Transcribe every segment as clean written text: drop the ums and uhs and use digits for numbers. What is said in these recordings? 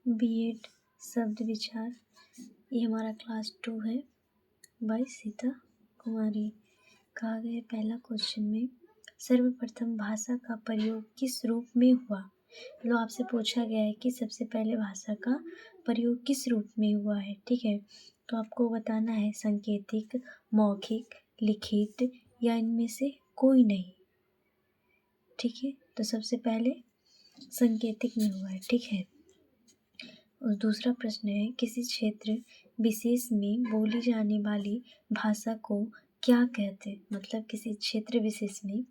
BEd शब्द विचार, ये हमारा क्लास 2 है बाई सीता कुमारी। कहा गया पहला क्वेश्चन में सर्वप्रथम भाषा का प्रयोग किस रूप में हुआ। मतलब आपसे पूछा गया है कि सबसे पहले भाषा का प्रयोग किस रूप में हुआ है, ठीक है। तो आपको बताना है सांकेतिक, मौखिक, लिखित या इनमें से कोई नहीं, ठीक है। तो सबसे पहले सांकेतिक में हुआ है, ठीक है। और दूसरा प्रश्न है किसी क्षेत्र विशेष में बोली जाने वाली भाषा को क्या कहते हैं। मतलब किसी क्षेत्र विशेष में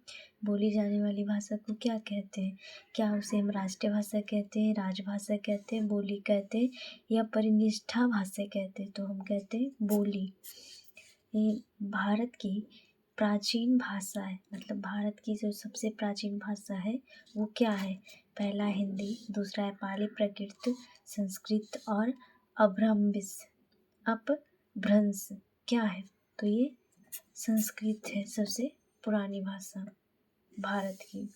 बोली जाने वाली भाषा को क्या कहते हैं। क्या उसे हम राष्ट्रीय भाषा कहते हैं, राजभाषा कहते हैं, बोली कहते हैं या परिनिष्ठा भाषा कहते हैं। तो हम कहते हैं बोली। ये भारत की प्राचीन भाषा है। मतलब भारत की जो सबसे प्राचीन भाषा है वो क्या है। पहला हिंदी, दूसरा है पाली प्राकृत, संस्कृत और अपभ्रंश क्या है। तो ये संस्कृत है, सबसे पुरानी भाषा भारत की।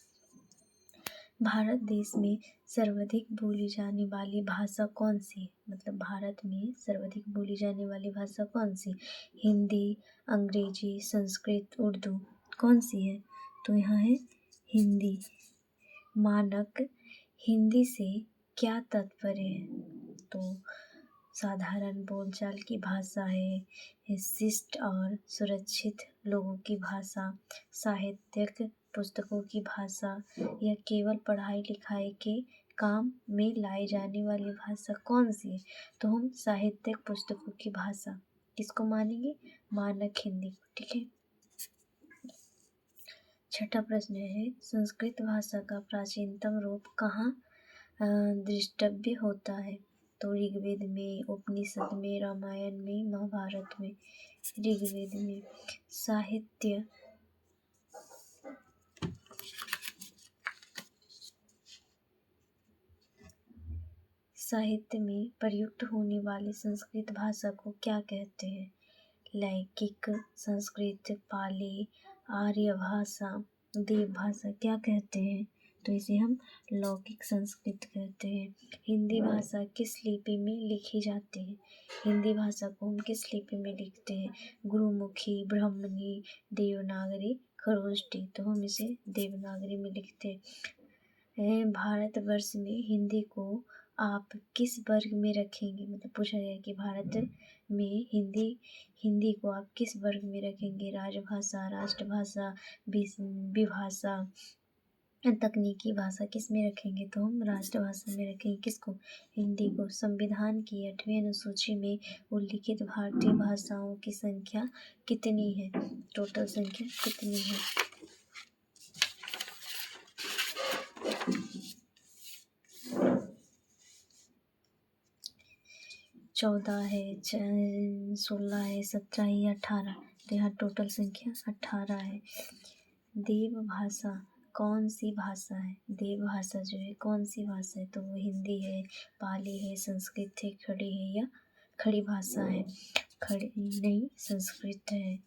भारत देश में सर्वाधिक बोली जाने वाली भाषा कौन सी है। मतलब भारत में सर्वाधिक बोली जाने वाली भाषा कौन सी। हिंदी, अंग्रेजी, संस्कृत, उर्दू, कौन सी है। तो यहाँ है हिंदी। मानक हिंदी से क्या तात्पर्य है। तो साधारण बोलचाल की भाषा है, शिष्ट और सुरक्षित लोगों की भाषा, साहित्यिक पुस्तकों की भाषा या केवल पढ़ाई लिखाई के काम में लाई जाने वाली भाषा कौन सी है। तो हम साहित्यिक पुस्तकों की भाषा किसको मानेंगे, मानक हिंदी को, ठीक है। छठा प्रश्न है संस्कृत भाषा का प्राचीनतम रूप कहाँ दृष्टव्य होता है। तो ऋग्वेद में, उपनिषद में, रामायण में, महाभारत में। ऋग्वेद में। साहित्य में प्रयुक्त होने वाली संस्कृत भाषा को क्या कहते हैं। लौकिक संस्कृत, पाली, आर्य भाषा, देव भाषा क्या कहते हैं। तो इसे हम लौकिक संस्कृत कहते हैं। हिंदी भाषा किस लिपि में लिखी जाती है। हिंदी भाषा को हम किस लिपि में लिखते हैं। गुरुमुखी, ब्राह्मणी, देवनागरी, खरोष्टी। तो हम इसे देवनागरी में लिखते हैं। भारतवर्ष में हिंदी को आप किस वर्ग में रखेंगे। मतलब पूछा गया कि भारत में हिंदी को आप किस वर्ग में रखेंगे। राजभाषा, राष्ट्रभाषा, विभाषा, तकनीकी भाषा किस में रखेंगे। तो हम राष्ट्रभाषा में रखेंगे किसको, हिंदी को। संविधान की 8वीं अनुसूची में उल्लिखित भारतीय भाषाओं की संख्या कितनी है। टोटल संख्या कितनी है। 14 है, 16 है, 17 या 18। तो यहाँ टोटल संख्या 18 है। देव भाषा कौन सी भाषा है। देव भाषा जो है कौन सी भाषा है। तो वो हिंदी है, पाली है, संस्कृत है, खड़ी है या खड़ी भाषा है। खड़ी नहीं, संस्कृत है।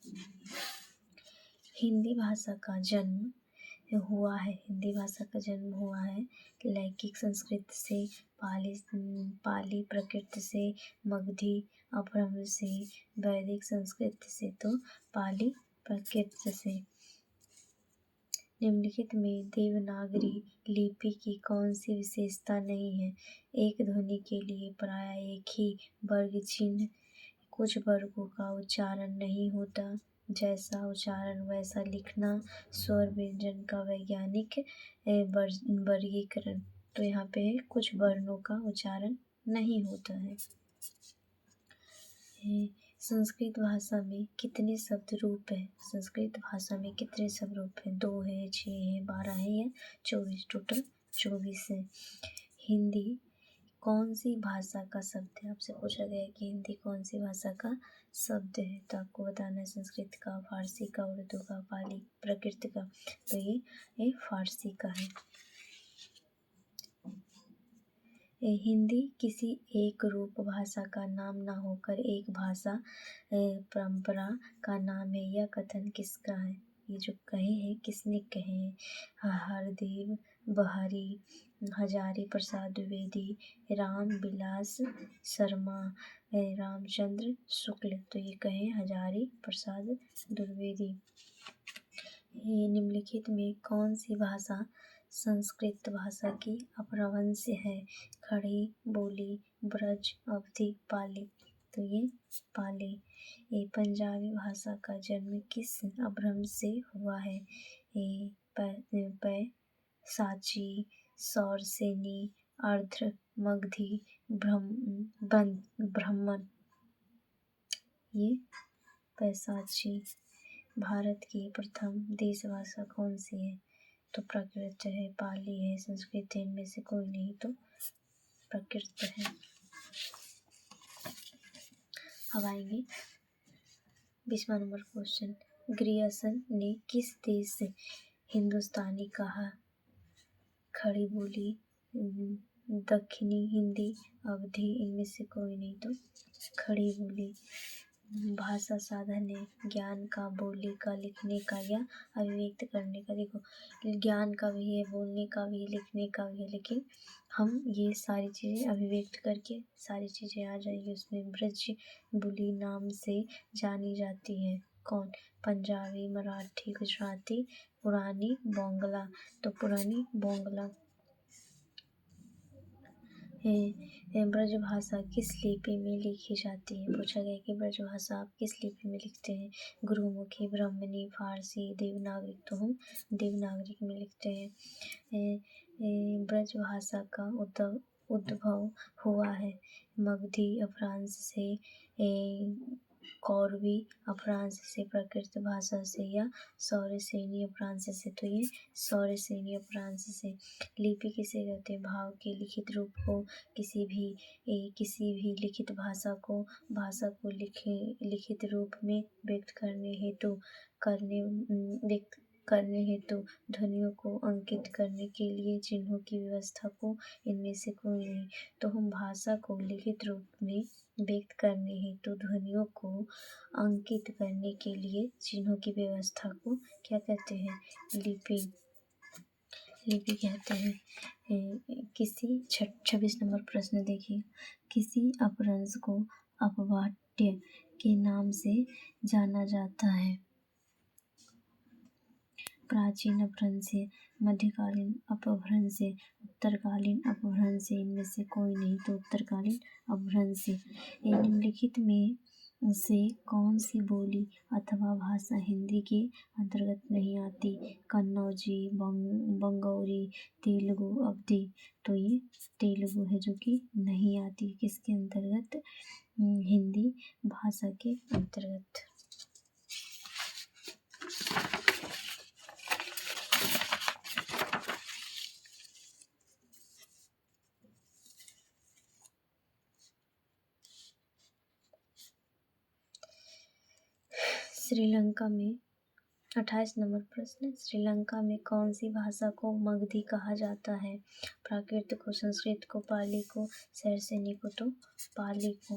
हिंदी भाषा का जन्म हुआ है। हिंदी भाषा का जन्म हुआ है लौकिक संस्कृत से, पाली प्राकृत से, मगधी अपभ्रंश से, वैदिक संस्कृत से। तो पाली प्राकृत से। निम्नलिखित में देवनागरी लिपि की कौन सी विशेषता नहीं है। एक ध्वनि के लिए प्रायः एक ही वर्ग चिन्ह, कुछ वर्गों का उच्चारण नहीं होता, जैसा उच्चारण वैसा लिखना, स्वर व्यंजन का वैज्ञानिक वर्गीकरण। तो यहाँ पे कुछ वर्णों का उच्चारण नहीं होता है। संस्कृत भाषा में कितने शब्द रूप है। संस्कृत भाषा में कितने शब्द रूप है। 2 है, 6 है, 12 है या 24। टोटल 24 है। हिंदी कौन सी भाषा का शब्द है। आपसे पूछा गया है कि हिंदी कौन सी भाषा का शब्द है। तो आपको बताना है संस्कृत का, फारसी का, उर्दू का, पाली प्राकृत का। तो ये फारसी का है। हिंदी किसी एक रूप भाषा का नाम न होकर एक भाषा परंपरा का नाम है। यह कथन किसका है। ये जो कहे हैं किसने कहे हैं। हरदेव बहारी, हजारी प्रसाद द्विवेदी, राम विलास शर्मा, रामचंद्र शुक्ल। तो ये कहें हजारी प्रसाद द्विवेदी। ये निम्नलिखित में कौन सी भाषा संस्कृत भाषा की अपभ्रंश है? खड़ी बोली, ब्रज, अवधी, पाली। तो ये पाली। ये पंजाबी भाषा का जन्म किस अपभ्रंश से हुआ है? ये साची, सौरसेनी, अर्ध मगधी, ब्राह्मण। ये पैसाची। भारत की प्रथम देश भाषा कौन सी है? तो प्राकृत है, पाली है, संस्कृत है, इनमें से कोई नहीं तो प्राकृत है। अब आएंगे 20वां नंबर क्वेश्चन। ग्रियर्सन ने किस देश से हिंदुस्तानी कहा? खड़ी बोली, दक्षिणी हिंदी, अवधी, इनमें से कोई नहीं तो खड़ी बोली। भाषा साधन है ज्ञान का, बोली का, लिखने का या अभिव्यक्त करने का। देखो ज्ञान का भी है, बोलने का भी है, लिखने का भी है, लेकिन हम ये सारी चीज़ें अभिव्यक्त करके सारी चीज़ें आ जाएगी उसमें। ब्रज बोली नाम से जानी जाती है कौन? पंजाबी, मराठी, गुजराती, पुरानी बांग्ला। तो पुरानी बांग्ला। ब्रज भाषा किस लिपि में लिखी जाती है? पूछा गया कि ब्रज भाषा आप किस लिपि में लिखते हैं? गुरुमुखी, ब्राह्मणी, फारसी, देवनागरिक। तो हम देवनागरिक में लिखते हैं। ब्रज भाषा का उद्भव हुआ है मगधी अपभ्रंश से, कौरवी अपभ्रंश से, प्राकृत भाषा से या सौरसेनी अपभ्रंश से। तो ये सौरसेनी अपभ्रंश से। लिपि किसे कहते हैं? भाव के लिखित रूप को, किसी भी लिखित भाषा को लिखित रूप में व्यक्त करने हेतु ध्वनियों को अंकित करने के लिए चिन्हों की व्यवस्था को, इनमें से कोई नहीं। तो हम भाषा को लिखित रूप में व्यक्त करने हेतु ध्वनियों को अंकित करने के लिए चिन्हों की व्यवस्था को क्या कहते हैं? लिपि कहते हैं। किसी 26 नंबर प्रश्न देखिए। किसी अपभ्रंश को अपवाट्य के नाम से जाना जाता है? प्राचीन अपभ्रंश, मध्यकालीन अपभ्रंश, उत्तरकालीन अपभ्रंश। इनमें से कोई नहीं तो उत्तरकालीन अपभ्रंश। निम्नलिखित में से कौन सी बोली अथवा भाषा हिंदी के अंतर्गत नहीं आती? कन्नौजी, बंगौरी, तेलुगु, अवधी। तो ये तेलुगु है जो कि नहीं आती किसके अंतर्गत? हिंदी भाषा के अंतर्गत। श्रीलंका में 28 नंबर प्रश्न। श्रीलंका में कौन सी भाषा को मगधी कहा जाता है? प्राकृत को, संस्कृत को, पाली को, सौरसेनी को। तो पाली को।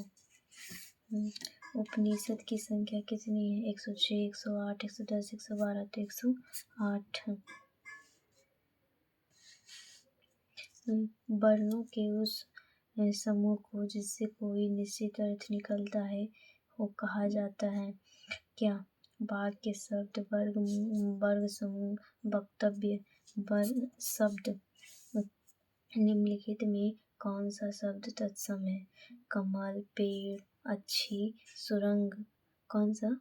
उपनिषद की संख्या कितनी है? 106, 108, 110, 112। तो 108। वर्णों के उस समूह को जिससे कोई निश्चित अर्थ निकलता है वो कहा जाता है क्या? वाक्य, शब्द, वर्ग समूह, वक्तव्य, वर्ण, शब्द। निम्नलिखित में कौन सा शब्द तत्सम है? कमल, पेड़, अच्छी, सुरंग। कौन सा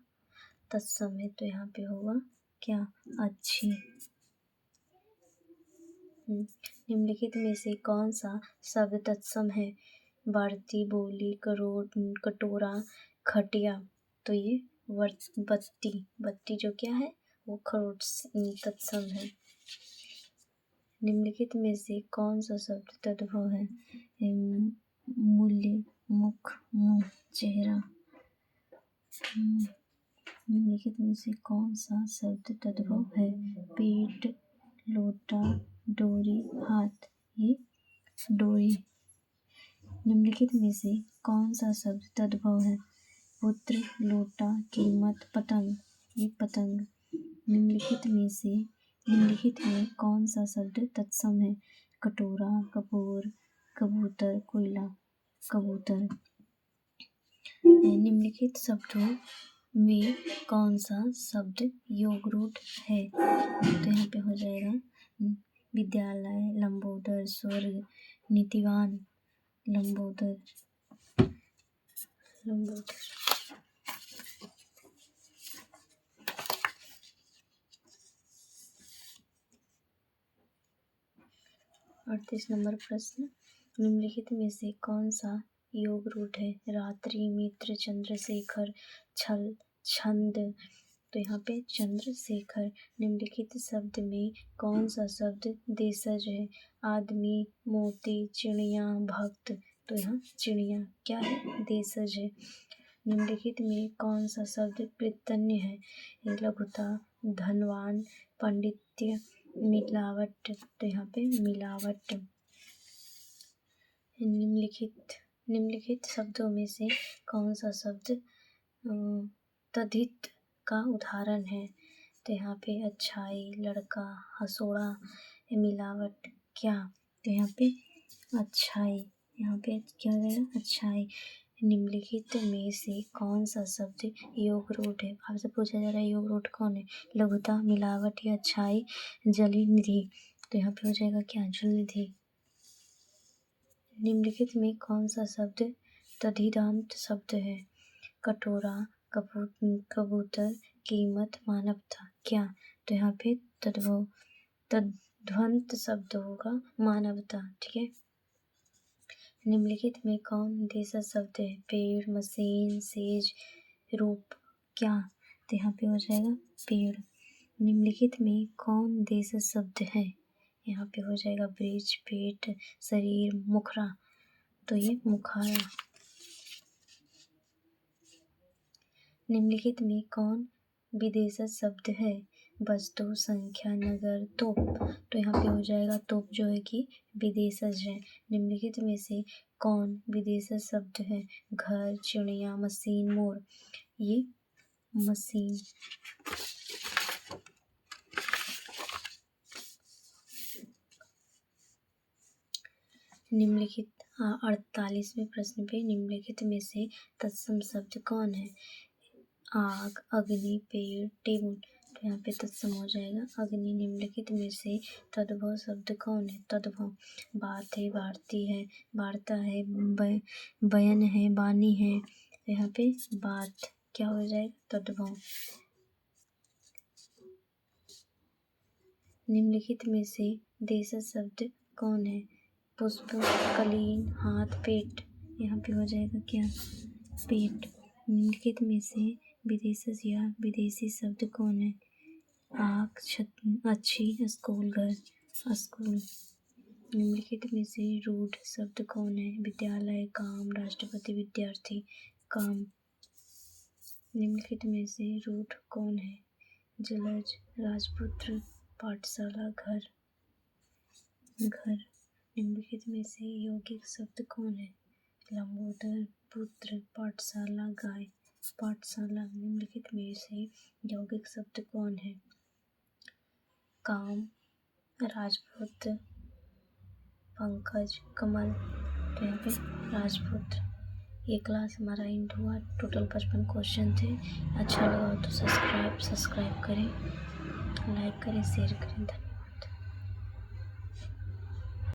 तत्सम है? तो यहाँ पे होगा क्या? अच्छी। निम्नलिखित में से कौन सा शब्द तत्सम है? बढ़ती, बोली, कटोरा, खटिया। तो ये बत्ती जो क्या है वो खरोट तत्सम है। निम्नलिखित में से कौन सा शब्द तद्भव है? मूल्य, मुख, मुंह, चेहरा। निम्नलिखित में से कौन सा शब्द तद्भव है? पेट, लोटा, डोरी, हाथ। ये डोरी। निम्नलिखित में से कौन सा शब्द तद्भव है? पुत्र, लोटा, कीमत, पतंग। ये पतंग। निम्नलिखित में से निम्नलिखित में कौन सा शब्द तत्सम है? कटोरा, कपूर, कबूतर, कोयला, कबूतर। निम्नलिखित शब्दों में कौन सा शब्द योग रूट है? तो यहाँ पे हो जाएगा विद्यालय, लंबोदर, स्वर्ग, नीतिवान, लंबोदर। 38 नंबर प्रश्न, निम्नलिखित में से कौन सा योग रूट है? रात्रि, मित्र, चंद्रशेखर, छल, छंद। तो यहाँ पे चंद्रशेखर। निम्नलिखित शब्द में कौन सा शब्द देशज है? आदमी, मोती, चिड़िया, भक्त। तो यहाँ चिड़िया क्या है? देशज है। निम्नलिखित में कौन सा शब्द कृतन्य है? लघुता, धनवान, पांडित्य, मिलावट। तो यहाँ पे मिलावट। निम्नलिखित शब्दों में से कौन सा शब्द तद्धित का उदाहरण है? तो यहाँ पे अच्छाई, लड़का, हंसोड़ा, मिलावट, क्या? तो यहाँ पे अच्छाई। यहाँ पे क्या हो जाएगा? अच्छाई। निम्नलिखित में से कौन सा शब्द योग रूट है? आपसे पूछा जा रहा है योग रूट कौन है? लघुता, मिलावट या अच्छाई, जलनिधि। तो यहाँ पे हो जाएगा क्या? जलनिधि। निम्नलिखित में कौन सा शब्द तद्धितांत शब्द है? कटोरा, कबूतर, कीमत, मानवता, क्या? तो यहाँ पे तद्ध्वंत शब्द होगा मानवता। ठीक है। निम्नलिखित में कौन देशज शब्द है? पेड़, मशीन, सेज, रूप, क्या? तो यहाँ पे हो जाएगा पेड़। निम्नलिखित में कौन देशज शब्द है? यहाँ पे हो जाएगा ब्रिज, पेट, शरीर, मुखरा। तो ये मुखारा। निम्नलिखित में कौन विदेशज शब्द है? वस्तु, संख्या, नगर, तोप। तो यहाँ पे हो जाएगा तोप जो है कि विदेशज है। निम्नलिखित में से कौन विदेशज शब्द है? घर, चिड़िया, मशीन, मोर। ये मशीन। निम्नलिखित 48वें प्रश्न पे निम्नलिखित में से तत्सम शब्द कौन है? आग, अग्नि, पेड़, टेबल। तो यहाँ पे तत्सम हो जाएगा अग्नि। निम्नलिखित में से तद्भव शब्द कौन है? तद्भव। बात है, वार्ती है, वार्ता है, बयन है, बानी है। तो यहाँ पे बात क्या हो जाएगा? तद्भव। निम्नलिखित में से देशज शब्द कौन है? पुष्प, कलीन, हाथ, पेट। यहाँ पे हो जाएगा क्या? पेट। निम्नलिखित में से विदेशज या विदेशी शब्द कौन है? आग, अच्छी, स्कूल, घर, स्कूल। निम्नलिखित में से रूढ़ शब्द कौन है? विद्यालय, काम, राष्ट्रपति, विद्यार्थी, काम। निम्नलिखित में से रूढ़ कौन है? जलज, राजपुत्र, पाठशाला, घर, घर। निम्नलिखित में से यौगिक शब्द कौन है? लंबोदर, पुत्र, पाठशाला, गाय, पाठशाला। निम्नलिखित में से यौगिक शब्द कौन है? काम, राजपुत्र, पंकज, कमल। तो यहाँ पे राजपुत्र। ये क्लास हमारा एंड हुआ। टोटल 55 क्वेश्चन थे। अच्छा लगा हो तो सब्सक्राइब करें, लाइक करें, शेयर करें। धन्यवाद।